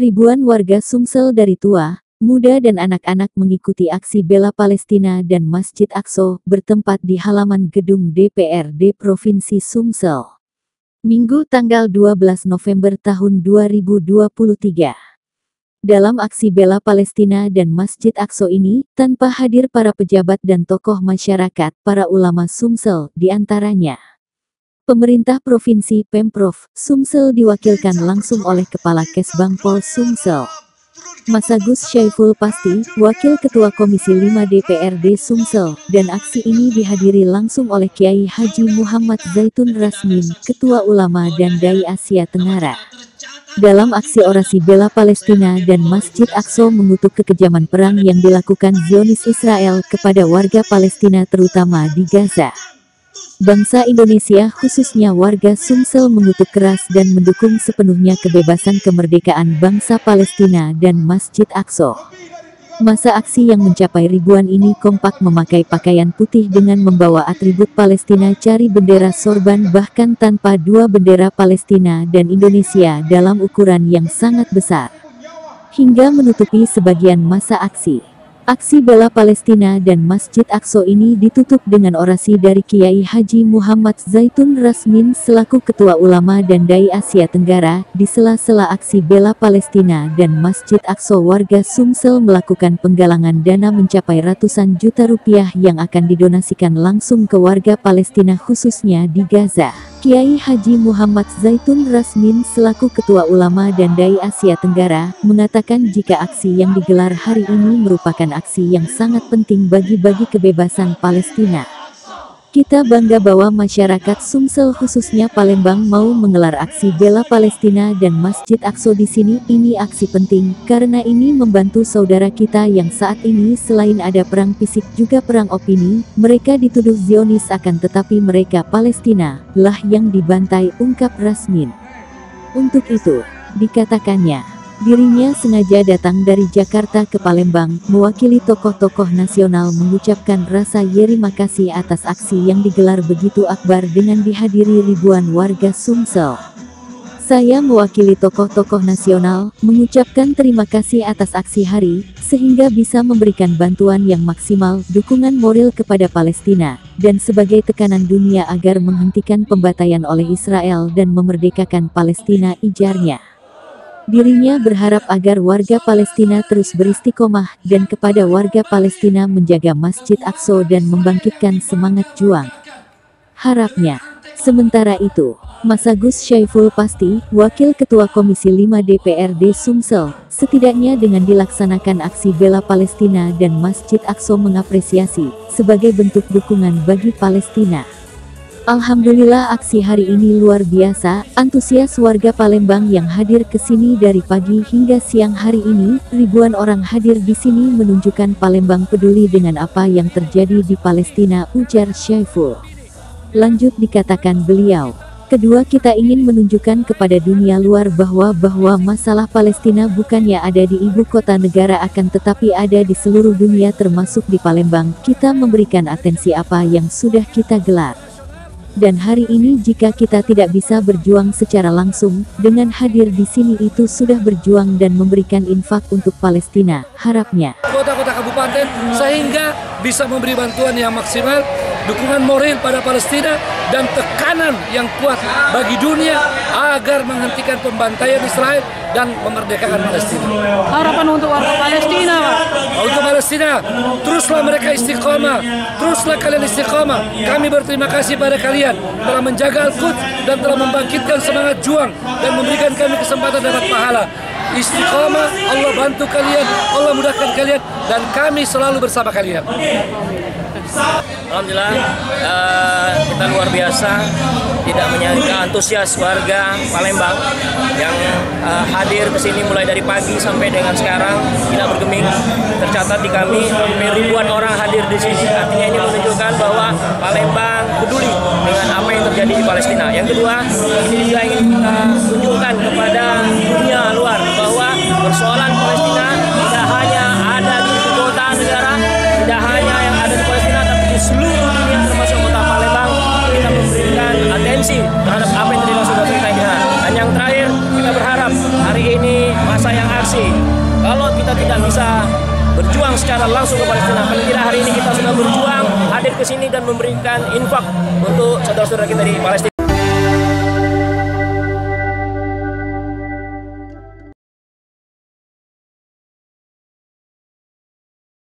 Ribuan warga Sumsel dari tua, muda dan anak-anak mengikuti aksi bela Palestina dan Masjid Aqsa bertempat di halaman gedung DPRD Provinsi Sumsel. Minggu tanggal 12 November tahun 2023. Dalam aksi bela Palestina dan Masjid Aqsa ini, tanpa hadir para pejabat dan tokoh masyarakat, para ulama Sumsel diantaranya. Pemerintah Provinsi Pemprov Sumsel diwakilkan langsung oleh Kepala Kesbangpol Sumsel, Mas Agus Syaiful Pasti, Wakil Ketua Komisi 5 DPRD Sumsel, dan aksi ini dihadiri langsung oleh Kiai Haji Muhammad Zaitun Rasmin, Ketua Ulama dan Dai Asia Tenggara. Dalam aksi orasi bela Palestina dan Masjid Aqsa mengutuk kekejaman perang yang dilakukan Zionis Israel kepada warga Palestina terutama di Gaza. Bangsa Indonesia khususnya warga Sumsel mengutuk keras dan mendukung sepenuhnya kebebasan kemerdekaan bangsa Palestina dan Masjid Aqsa. Masa aksi yang mencapai ribuan ini kompak memakai pakaian putih dengan membawa atribut Palestina, cari bendera sorban bahkan tanpa dua bendera Palestina dan Indonesia dalam ukuran yang sangat besar, hingga menutupi sebagian masa aksi. Aksi bela Palestina dan Masjid Aqsa ini ditutup dengan orasi dari Kiai Haji Muhammad Zaitun Rasmin selaku Ketua Ulama dan Dai Asia Tenggara. Di sela-sela aksi bela Palestina dan Masjid Aqsa, warga Sumsel melakukan penggalangan dana mencapai ratusan juta rupiah yang akan didonasikan langsung ke warga Palestina khususnya di Gaza. Kiai Haji Muhammad Zaitun Rasmin selaku Ketua Ulama dan Dai Asia Tenggara mengatakan jika aksi yang digelar hari ini merupakan aksi yang sangat penting bagi kebebasan Palestina. Kita bangga bahwa masyarakat Sumsel khususnya Palembang mau menggelar aksi bela Palestina dan Masjid Aqsa di sini. Ini aksi penting karena ini membantu saudara kita yang saat ini selain ada perang fisik juga perang opini. Mereka dituduh Zionis akan tetapi mereka Palestina lah yang dibantai, ungkap Rasmin. Untuk itu, dikatakannya, dirinya sengaja datang dari Jakarta ke Palembang, mewakili tokoh-tokoh nasional mengucapkan rasa terima kasih atas aksi yang digelar begitu akbar dengan dihadiri ribuan warga Sumsel. Saya mewakili tokoh-tokoh nasional, mengucapkan terima kasih atas aksi hari, sehingga bisa memberikan bantuan yang maksimal, dukungan moral kepada Palestina, dan sebagai tekanan dunia agar menghentikan pembantaian oleh Israel dan memerdekakan Palestina, ujarnya. Dirinya berharap agar warga Palestina terus beristiqomah dan kepada warga Palestina menjaga Masjid Aqsa dan membangkitkan semangat juang, harapnya. Sementara itu, Mas Agus Syaiful Pasti, Wakil Ketua Komisi 5 DPRD Sumsel, setidaknya dengan dilaksanakan aksi bela Palestina dan Masjid Aqsa mengapresiasi sebagai bentuk dukungan bagi Palestina. Alhamdulillah aksi hari ini luar biasa, antusias warga Palembang yang hadir ke sini dari pagi hingga siang hari ini. Ribuan orang hadir di sini menunjukkan Palembang peduli dengan apa yang terjadi di Palestina, ujar Syaiful. Lanjut dikatakan beliau, kedua kita ingin menunjukkan kepada dunia luar bahwa masalah Palestina bukannya ada di ibu kota negara akan tetapi ada di seluruh dunia termasuk di Palembang. Kita memberikan atensi apa yang sudah kita gelar. Dan hari ini jika kita tidak bisa berjuang secara langsung, dengan hadir di sini itu sudah berjuang dan memberikan infak untuk Palestina, harapnya. Kota-kota kabupaten sehingga bisa memberi bantuan yang maksimal, dukungan moral pada Palestina dan tekanan yang kuat bagi dunia agar menghentikan pembantaian Israel dan memerdekakan Palestina. Harapan untuk warga Palestina, Pak. Untuk Palestina, teruslah mereka istiqomah, teruslah kalian istiqomah. Kami berterima kasih pada kalian telah menjaga Al-Quds dan telah membangkitkan semangat juang dan memberikan kami kesempatan dapat pahala. Istiqomah, Allah bantu kalian, Allah mudahkan kalian, dan kami selalu bersama kalian. Alhamdulillah, kita luar biasa, tidak menyangka antusias warga Palembang yang hadir ke sini mulai dari pagi sampai dengan sekarang tidak bergeming. Tercatat di kami ribuan orang hadir di sini. Artinya ini menunjukkan bahwa Palembang peduli dengan apa yang terjadi di Palestina. Yang kedua, ini juga ingin kita tunjukkan kepada dunia luar bahwa persoalan Palestina tidak hanya ada di ibu kota negara, tidak hanya yang ada di Palestina, tapi di seluruh dunia termasuk kota Palembang. Kita memberikan atensi terhadap apa yang terjadi di saudara kita. Dan yang terakhir, kita berharap hari ini masa yang solusi. Kalau kita tidak bisa berjuang secara langsung ke Palestina, paling tidak hari ini kita sudah berjuang hadir ke sini dan memberikan infak untuk saudara-saudara kita di Palestina.